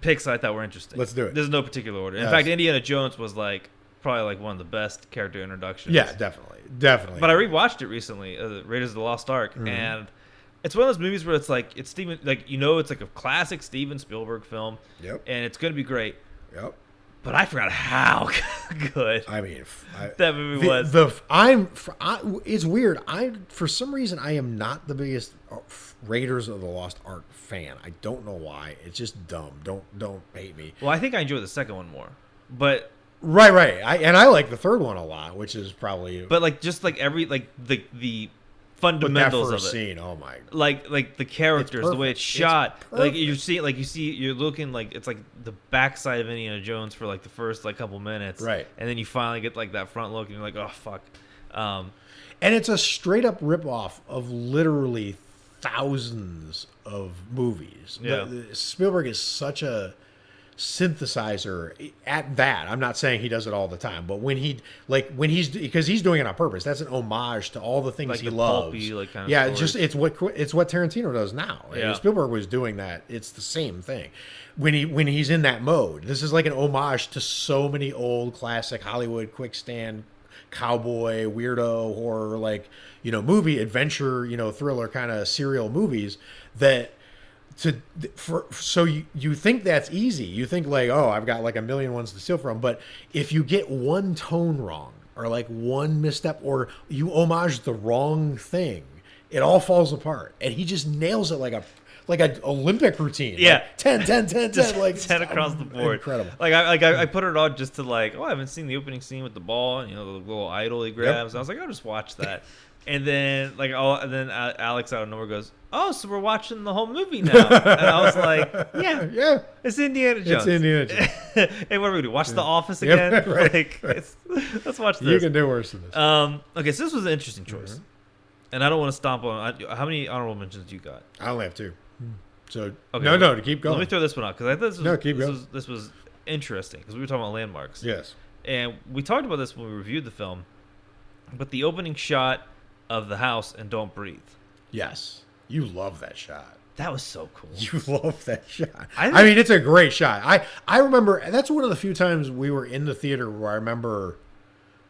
B: picks I thought were interesting.
A: Let's do it.
B: There's no particular order. In
A: Yes.
B: fact, Indiana Jones was like probably like one of the best character introductions.
A: yeah, definitely.
B: But I rewatched it recently, Raiders of the Lost Ark,
A: Mm-hmm.
B: and it's one of those movies where it's like it's Steven, like it's like a classic Steven Spielberg film,
A: Yep.
B: and it's gonna be great.
A: Yep.
B: But I forgot how good
A: I mean,
B: that movie was.
A: It's weird. For some reason I am not the biggest Raiders of the Lost Ark fan. I don't know why. It's just dumb. Don't hate me.
B: Well, I think I enjoyed the second one more, but
A: Right. I like the third one a lot, which is probably.
B: like just like every like the
A: But that
B: fundamentals
A: first
B: of it.
A: scene, oh my!
B: Like the characters, the way it's
A: perfect.
B: shot,
A: It's
B: like
A: perfect.
B: you see you're looking like it's like the backside of Indiana Jones for like the first like couple minutes,
A: Right.
B: And then you finally get like that front look, and you're like, oh fuck.
A: And it's a straight up ripoff of literally thousands of movies.
B: Yeah.
A: Spielberg is such a synthesizer at that. I'm not saying he does it all the time, but when he's because he's doing it on purpose. That's an homage to all the things
B: Like
A: he
B: the
A: loves.
B: pulpy, like, kind of
A: yeah,
B: stories.
A: it's what Tarantino does now.
B: Yeah.
A: Spielberg was doing that. It's the same thing. When he's in that mode, this is like an homage to so many old classic Hollywood quick stand cowboy weirdo horror movie adventure thriller kind of serial movies that so you think that's easy. You think like, oh, I've got like a million ones to steal from. But if you get one tone wrong or like one misstep or you homage the wrong thing, it all falls apart. And he just nails it like an Olympic routine.
B: Yeah.
A: Like 10, 10, 10, 10, like
B: 10 across the board.
A: Incredible.
B: I put it on just to like, I haven't seen the opening scene with the ball and the little idol he grabs. I was like, I'll just watch that. And then Alex out of nowhere goes, "Oh, so we're watching the whole movie now." And I was like,
A: Yeah.
B: It's Indiana Jones.
A: It's Indiana Jones.
B: Hey, what are we gonna do? Watch The Office again?
A: Right.
B: Let's watch this.
A: You can do worse than this.
B: Okay, so this was an interesting choice, and I don't want to stomp on. How many honorable mentions do you got?
A: I only have 2. So
B: Okay,
A: no, to keep going.
B: Let me throw this one out because I thought
A: keep going.
B: this was interesting because we were talking about landmarks.
A: Yes.
B: And we talked about this when we reviewed the film, but the opening shot of the house and Don't Breathe.
A: Yes. You love that shot.
B: That was so cool.
A: You love that shot.
B: I
A: mean, it's a great shot. I remember, and that's one of the few times we were in the theater where I remember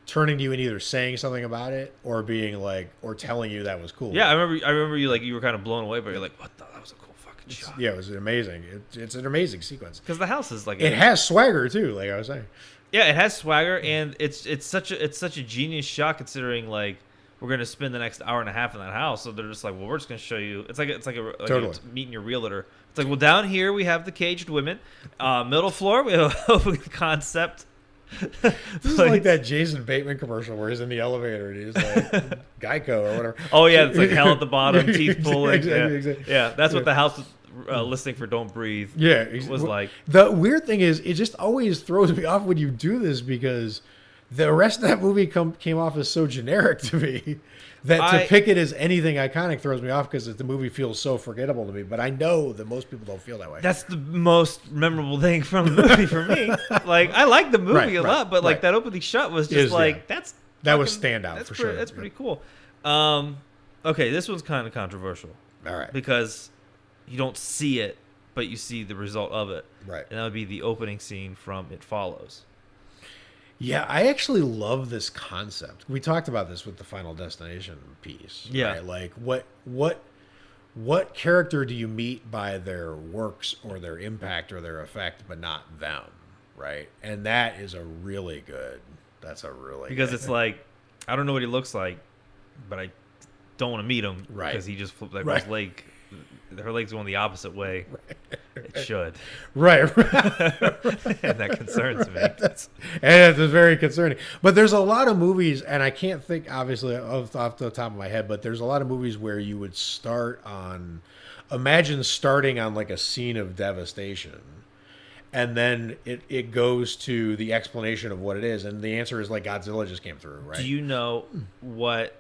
A: turning to you and either saying something about it or being like, or telling you that was cool.
B: Yeah, I remember you like you were kind of blown away, but you're like, what the? That was a cool fucking shot.
A: Yeah, it was amazing. It's an amazing sequence.
B: Because the house is like
A: It has swagger too, like I was saying.
B: Yeah, it has swagger, and it's such a genius shot considering like we're gonna spend the next hour and a half in that house. So they're just like, well, we're just gonna show you. It's like
A: Totally.
B: meeting your realtor. It's like, well, down here we have the caged women. Middle floor we have a concept.
A: This is like that Jason Bateman commercial where he's in the elevator and he's like Geico or whatever.
B: Oh yeah, it's like hell at the bottom, teeth pulling.
A: Exactly.
B: Yeah, that's what the house listing for Don't Breathe.
A: Yeah,
B: was like.
A: The weird thing is, it just always throws me off when you do this because the rest of that movie came off as so generic to me that to pick it as anything iconic throws me off because the movie feels so forgettable to me. But I know that most people don't feel that way.
B: That's the most memorable thing from the movie for me. Like, I like the movie a lot, but like that opening shot was just
A: that was standout for sure.
B: That's pretty cool. Okay, this one's kind of controversial.
A: All right,
B: because you don't see it, but you see the result of it.
A: Right,
B: and that would be the opening scene from It Follows.
A: Yeah, I actually love this concept. We talked about this with the Final Destination piece.
B: Yeah.
A: Right? Like what character do you meet by their works or their impact or their effect, but not them, right? And that is a really good. That's a really
B: because
A: good.
B: It's like I don't know what he looks like, but I don't want to meet him
A: right
B: because he just flipped that girl's leg. Her leg's going the opposite way. Right. It should.
A: Right.
B: And that concerns me.
A: That's very concerning. But there's a lot of movies, and I can't think, obviously, off the top of my head, but there's a lot of movies where you would imagine starting on like a scene of devastation. And then it goes to the explanation of what it is. And the answer is like Godzilla just came through, right?
B: Do you know what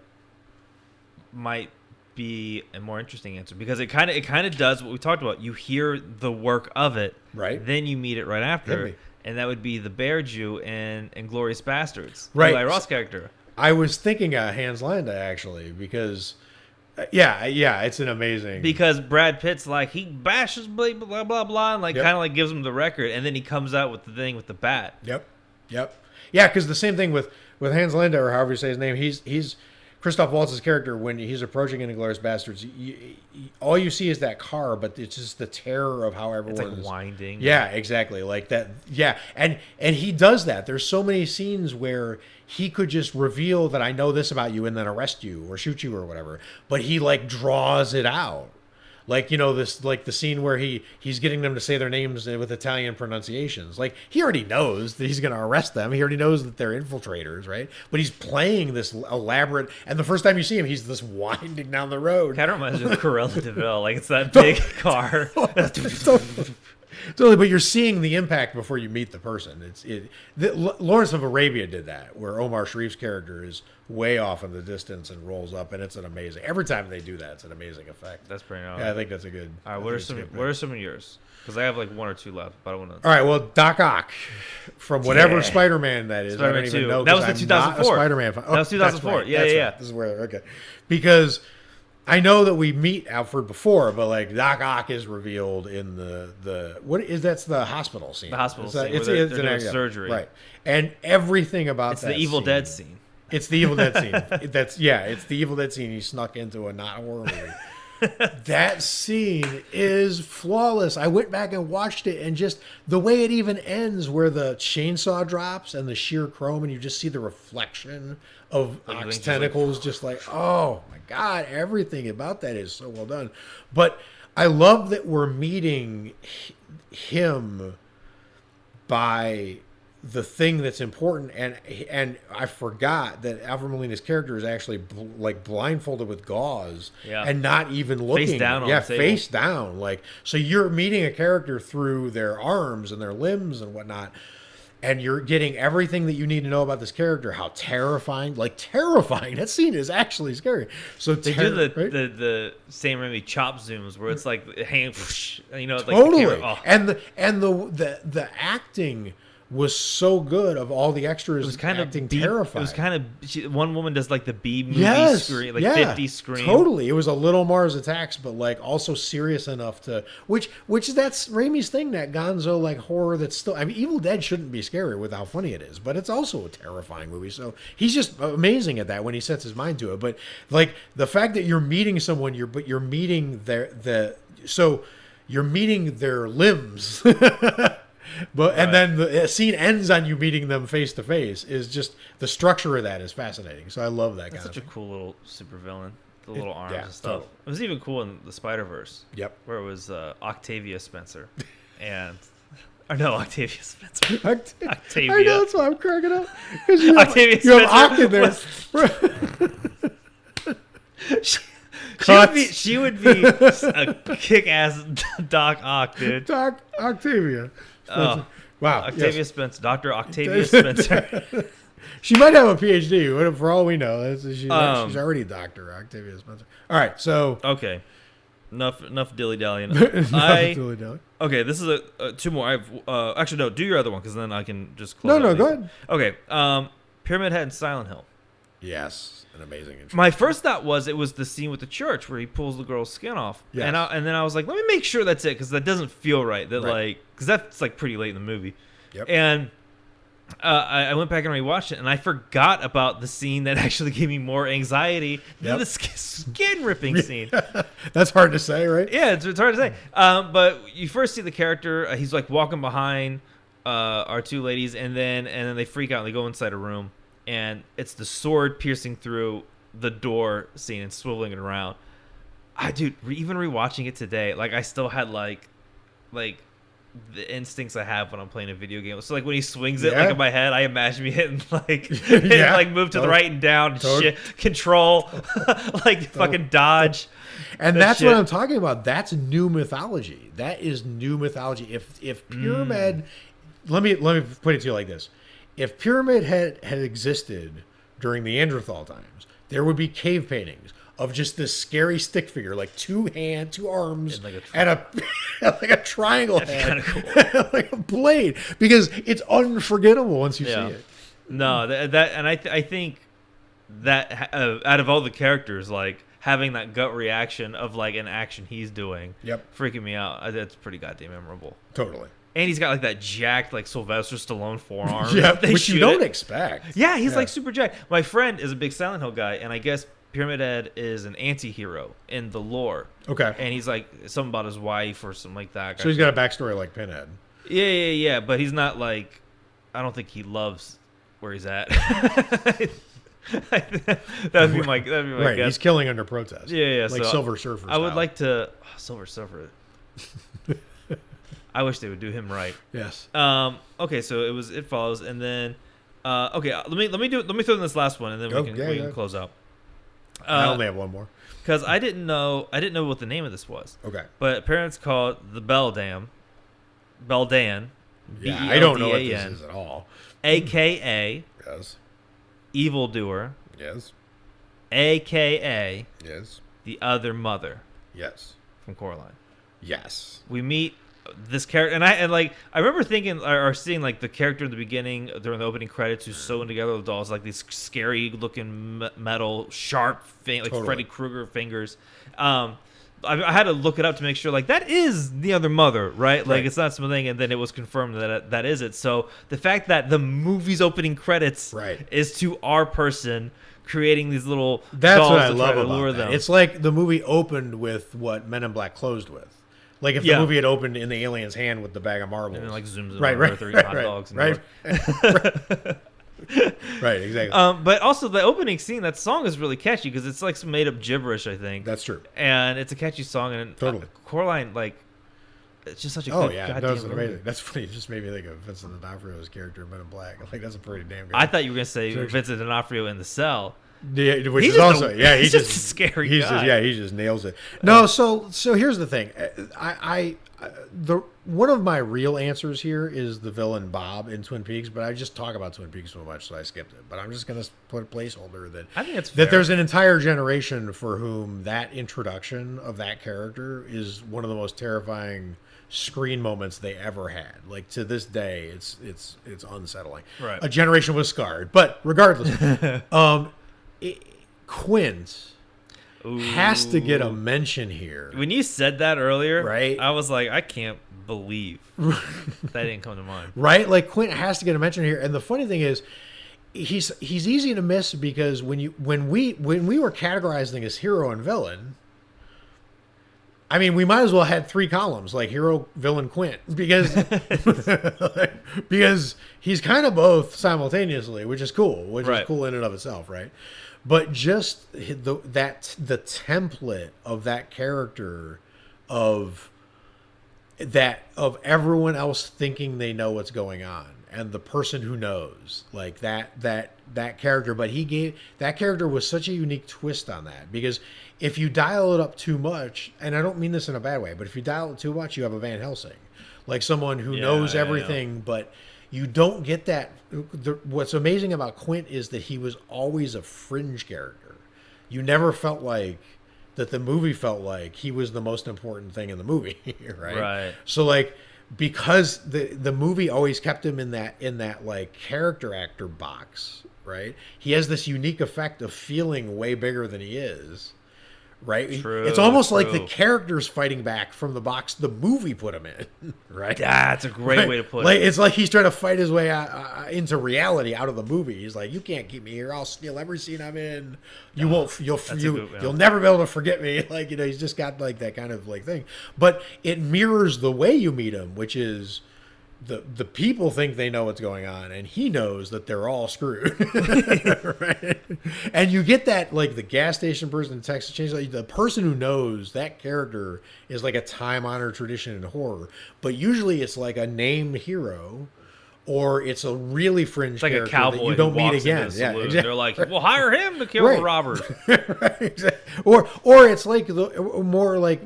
B: might be a more interesting answer? Because it kind of does what we talked about. You hear the work of it,
A: right?
B: Then you meet it right after, and that would be the Bear Jew and Inglourious Bastards,
A: right?
B: Eli Roth's character.
A: I was thinking Hans Landa actually because, yeah, it's an amazing
B: because Brad Pitt's like he bashes blah blah blah blah and like kind of like gives him the record, and then he comes out with the thing with the bat.
A: Yep, yeah. Because the same thing with Hans Landa or however you say his name, he's Christoph Waltz's character, when he's approaching Inglourious Bastards, all you see is that car, but it's just the terror of how everyone
B: it's like winding.
A: Yeah, exactly. Like that. Yeah. And he does that. There's so many scenes where he could just reveal that I know this about you and then arrest you or shoot you or whatever. But he like draws it out. Like, this, like the scene where he's getting them to say their names with Italian pronunciations. Like, he already knows that he's going to arrest them. He already knows that they're infiltrators, right? But he's playing this elaborate, and the first time you see him, he's this winding down the road.
B: Kind of reminds me of Cruella de Vil. Like, it's that big car.
A: Totally, but you're seeing the impact before you meet the person. Lawrence of Arabia did that, where Omar Sharif's character is way off in the distance and rolls up, and it's an amazing. Every time they do that, it's an amazing effect.
B: That's pretty nice.
A: Yeah, I think that's a good.
B: All right, what are some of yours? Because I have like one or two left, but I don't want to.
A: All right, well, Doc Ock from whatever Spider-Man that is.
B: Spider-Man
A: I don't even
B: 2.
A: know.
B: That was the 2004
A: Spider-Man. Oh,
B: that was 2004.
A: Right.
B: Yeah.
A: Right. This is where okay, because I know that we meet Alfred before, but like Doc Ock is revealed in the what is that's the hospital scene.
B: The hospital scene.
A: It's
B: they're
A: an
B: doing surgery,
A: right? And everything about
B: it's
A: that
B: the Evil
A: scene,
B: Dead scene.
A: It's the Evil Dead scene. It's the Evil Dead scene. He snuck into a not horror movie. That scene is flawless. I went back and watched it, and just the way it even ends, where the chainsaw drops and the sheer chrome, and you just see the reflection of Ock's tentacles, just like, oh my god, everything about that is so well done. But I love that we're meeting him by the thing that's important, and I forgot that Alfred Molina's character is actually like blindfolded with gauze,
B: Yeah.
A: and not even looking.
B: Face down on
A: yeah,
B: the table.
A: face down. Like, so you're meeting a character through their arms and their limbs and whatnot, and you're getting everything that you need to know about this character. How terrifying! Like terrifying. That scene is actually scary. So
B: They do the Sam Raimi chop zooms where it's like hanging, you know, like
A: totally.
B: the camera, oh.
A: And the acting was so good of all the extras.
B: It was kind
A: acting
B: of B,
A: terrifying.
B: It was kind of one woman does like the B movie
A: yes,
B: scream, like
A: yeah,
B: 50 scream.
A: Totally, it was a little Mars Attacks, but like also serious enough to which that's Raimi's thing. That Gonzo like horror that's still. I mean, Evil Dead shouldn't be scary with how funny it is, but it's also a terrifying movie. So he's just amazing at that when he sets his mind to it. But like the fact that you're meeting someone, you're meeting you're meeting their limbs. But and then the scene ends on you meeting them face to face. Is just the structure of that is fascinating. So I love that.
B: That's
A: kind
B: such
A: of
B: a cool little supervillain. The little arms
A: yeah,
B: and stuff.
A: totally.
B: It was even cool in the Spider-Verse.
A: Yep.
B: Where it was Octavia Spencer, and or no, Octavia Spencer. Octavia.
A: I know, that's why I'm cracking up. 'Cause you have,
B: Octavia
A: you have
B: Spencer
A: Ock in there.
B: She would be a kick-ass Doc Ock, dude.
A: Doc Octavia.
B: Oh,
A: Wow.
B: Octavia
A: yes.
B: Spencer, Dr. Octavia Spencer.
A: She might have a PhD. For all we know, she's already a doctor, Octavia Spencer. All right, so
B: Okay, enough dilly dallying.
A: Dilly-dally.
B: Okay, this is two more. I've actually no. Do your other one because then I can just close.
A: No,
B: out
A: go
B: these.
A: ahead.
B: Okay, Pyramid Head and Silent Hill.
A: Yes, an amazing intro.
B: My first thought was it was the scene with the church where he pulls the girl's skin off,
A: Yes.
B: and then I was like, let me make sure that's it because that doesn't feel right. That
A: Right.
B: like because that's like pretty late in the movie.
A: Yep.
B: And I went back and rewatched it, and I forgot about the scene that actually gave me more anxiety than
A: Yep.
B: the skin ripping scene.
A: That's hard to say, right?
B: Yeah, it's hard to say. But you first see the character. He's like walking behind our two ladies, and then they freak out and they go inside a room, and it's the sword piercing through the door scene and swiveling it around. Even rewatching it today, like I still had like the instincts I have when I'm playing a video game. So like when he swings it, like
A: Yeah.
B: in my head, I imagine me hitting like
A: Yeah.
B: like move to the right and down,
A: Totally.
B: control, like fucking dodge.
A: And
B: That
A: that's
B: shit.
A: what I'm talking about. That's new mythology. That is new mythology. If Pyramid, let me put it to you like this: if Pyramid had existed during the Neanderthal times, there would be cave paintings of just this scary stick figure, like two arms,
B: And like
A: and a like a triangle head,
B: kinda
A: like a blade, because it's unforgettable once you see it.
B: No, that and I think that out of all the characters, like having that gut reaction of like an action he's doing,
A: Yep.
B: freaking me out. That's pretty goddamn memorable.
A: Totally.
B: And he's got like that jacked like Sylvester Stallone forearm.
A: Yeah,
B: They
A: which you
B: shoot
A: don't
B: it.
A: expect.
B: Yeah, he's
A: Yeah.
B: like super jacked. My friend is a big Silent Hill guy, and I guess Pyramid Head is an anti-hero in the lore.
A: Okay.
B: And he's like something about his wife or something like that.
A: So he's got a backstory like Pinhead.
B: Yeah. But he's not like. I don't think he loves where he's at. that'd be my
A: Right,
B: guess.
A: he's killing under protest.
B: Yeah.
A: Like
B: so
A: Silver Surfer.
B: I would
A: style.
B: like to Silver Surfer. I wish they would do him right.
A: Yes.
B: Okay, so it follows, and then okay, let me throw in this last one, and then we can close out.
A: I only have one more.
B: Because I didn't know what the name of this was.
A: Okay.
B: But parents call it the Beldan.
A: Yeah, I don't know what this
B: Beldan,
A: is at all.
B: AKA
A: Yes.
B: Evildoer,
A: Yes.
B: AKA
A: Yes.
B: the other mother
A: Yes.
B: from Coraline.
A: Yes.
B: We meet this character, and I remember thinking or seeing like the character in the beginning during the opening credits who's sewing together the dolls, like these scary looking metal sharp like
A: Totally.
B: Freddy Krueger fingers. I had to look it up to make sure like that is the other mother, right? Like
A: Right.
B: it's not something, and then it was confirmed that that is it. So the fact that the movie's opening credits
A: Right.
B: is to our person creating these little
A: That's
B: dolls
A: what I
B: to
A: love
B: try to lure
A: about that.
B: them.
A: It's like the movie opened with what Men in Black closed with. Like if the
B: Yeah.
A: movie had opened in the alien's hand with the bag of marbles.
B: and it like zooms in
A: right,
B: on
A: right,
B: Earth or eating
A: right,
B: hot
A: right,
B: dogs. And
A: right. Right, exactly.
B: But also the opening scene, that song is really catchy because it's like some made up gibberish, I think.
A: That's true.
B: And it's a catchy song, and
A: Totally.
B: Coraline, like, it's just such a
A: Oh
B: good
A: yeah,
B: goddamn
A: that was
B: movie.
A: amazing. That's funny. It just made me think of Vincent D'Onofrio's character in Men in Black. Like that's a pretty damn good.
B: I thought you were gonna say
A: Sure.
B: Vincent D'Onofrio in The Cell.
A: Yeah, which
B: He's
A: is
B: just
A: also
B: a-
A: he
B: he's just a scary
A: he's
B: guy.
A: Just, yeah, he just nails it. No, so here's the thing. The one of my real answers here is the villain Bob in Twin Peaks, but I just talk about Twin Peaks so much, so I skipped it. But I'm just gonna put a placeholder that
B: I think it's fair.
A: that there's an entire generation for whom that introduction of that character is one of the most terrifying screen moments they ever had. Like to this day, it's unsettling.
B: Right.
A: A generation was scarred, but regardless, Quint has to get a mention here.
B: When you said that earlier,
A: Right.
B: I was like, I can't believe that didn't come to mind.
A: Right? Like Quint has to get a mention here. And the funny thing is, he's easy to miss because when we were categorizing as hero and villain, I mean, we might as well had 3 columns like hero, villain, Quint because because he's kind of both simultaneously, which is cool,
B: Right.
A: is cool in and of itself, right? But just the template of that character of everyone else thinking they know what's going on and the person who knows, like that character, but that character was such a unique twist on that because if you dial it up too much, and I don't mean this in a bad way, but if you dial it too much, you have a Van Helsing, like someone who knows everything, but you don't get that. What's amazing about Quint is that he was always a fringe character. You never felt like that the movie felt like he was the most important thing in the movie, right?
B: Right.
A: So like because the movie always kept him in that like character actor box, right? He has this unique effect of feeling way bigger than he is. Right?
B: True,
A: it's almost like the
B: true.
A: character's fighting back from the box the movie put him in, right?
B: That's a great
A: Right.
B: way to put
A: Like
B: it.
A: it's like he's trying to fight his way into reality out of the movie. He's like, "You can't keep me here. I'll steal every scene I'm in. You won't. You'll
B: that's a good one.
A: you'll never be able to forget me." Like he's just got like that kind of like thing. But it mirrors the way you meet him, which is the people think they know what's going on, and he knows that they're all screwed. Right? And you get that like the gas station person in Texas Chainsaw, like, the person who knows that character is like a time-honored tradition in horror, but usually it's like a named hero. Or it's a really fringe
B: It's like a
A: character
B: cowboy
A: that you don't
B: who
A: meet
B: walks
A: again.
B: into the
A: Yeah,
B: saloon.
A: exactly.
B: They're like, "Well, hire him to kill
A: Right.
B: the robbers."
A: Right, exactly. Or it's like more like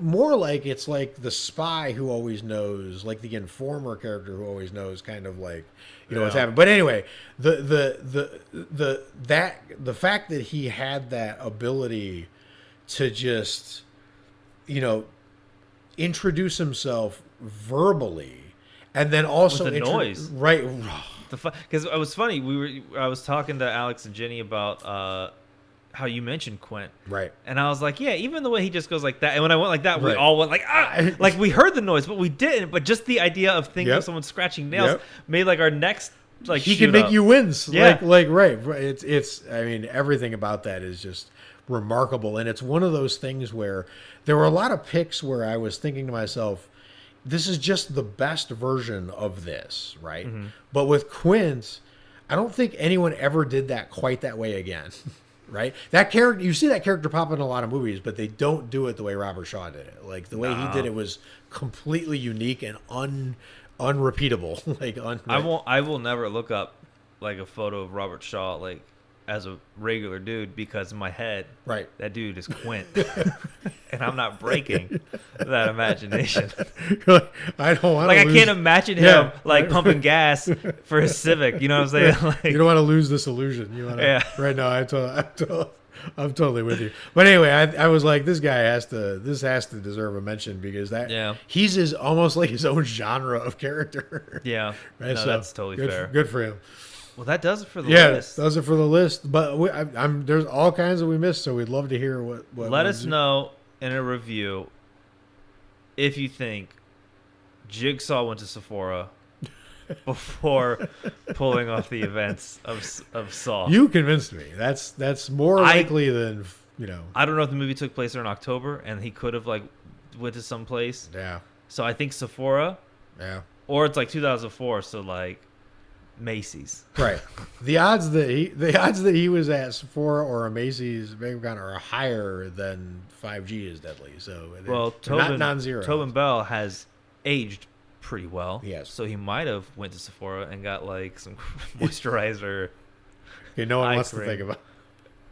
A: it's like the spy who always knows, like the informer character who always knows, kind of like what's
B: Yeah.
A: happening. But anyway, the fact that he had that ability to just introduce himself verbally and then also
B: With the noise.
A: right.
B: Because it was funny. I was talking to Alex and Jenny about how you mentioned Quint,
A: Right.
B: and I was like, yeah, even the way he just goes like that. And when I went like that, we
A: Right.
B: all went like, ah, like we heard the noise, but we didn't. But just the idea of thinking
A: Yep.
B: of someone scratching nails
A: Yep.
B: made like our next like
A: He
B: shoot
A: can make
B: up.
A: you wince.
B: Yeah.
A: Right. It's I mean, everything about that is just remarkable. And it's one of those things where there were a lot of picks where I was thinking to myself, this is just the best version of this, right?
B: Mm-hmm.
A: But with Quint, I don't think anyone ever did that quite that way again. Right? That character, you see that character pop in a lot of movies, but they don't do it the way Robert Shaw did it. Like the way he did it was completely unique and unrepeatable.
B: I will never look up like a photo of Robert Shaw like as a regular dude because in my head,
A: Right.
B: that dude is Quint, and I'm not breaking that imagination.
A: I don't want
B: Like
A: to
B: I can't imagine him
A: Yeah.
B: like pumping gas for his Civic. You know what I'm saying? Like,
A: You don't want to lose this illusion. You want to,
B: Yeah.
A: Right now, I'm totally with you. But anyway, I was like, this has to deserve a mention because
B: Yeah.
A: he's almost like his own genre of character.
B: yeah,
A: Right?
B: no, that's totally
A: good,
B: fair.
A: Good for him.
B: Well, that does it for the
A: Yeah,
B: list.
A: those are for the list. But there's all kinds that we missed, so we'd love to hear what
B: Let us
A: ones-
B: know in a review if you think Jigsaw went to Sephora before pulling off the events of Saw.
A: You convinced me. That's more
B: I-
A: likely than
B: I don't know if the movie took place in October and he could have like went to some place.
A: Yeah,
B: So I think Sephora,
A: yeah.
B: or it's like 2004. So like Macy's.
A: Right. The odds that he was at Sephora or a Macy's Megacon are higher than 5G is deadly. So
B: Well,
A: they're not
B: Tobin,
A: non-zero.
B: Tobin Bell has aged pretty well.
A: Yes.
B: So he might have went to Sephora and got like some moisturizer.
A: Okay, no one
B: eye
A: wants to
B: cream.
A: think about.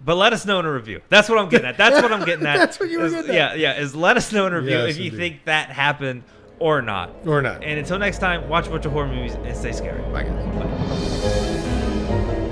B: But let us know in a review. That's what I'm getting at. That's what I'm getting at.
A: That's what you were
B: is-
A: getting at.
B: Yeah, is let us know in a review
A: Yes,
B: if you
A: indeed.
B: think that happened or not.
A: Or not.
B: And until next time, watch a bunch of horror movies and stay scary.
A: Bye, guys.
B: Bye.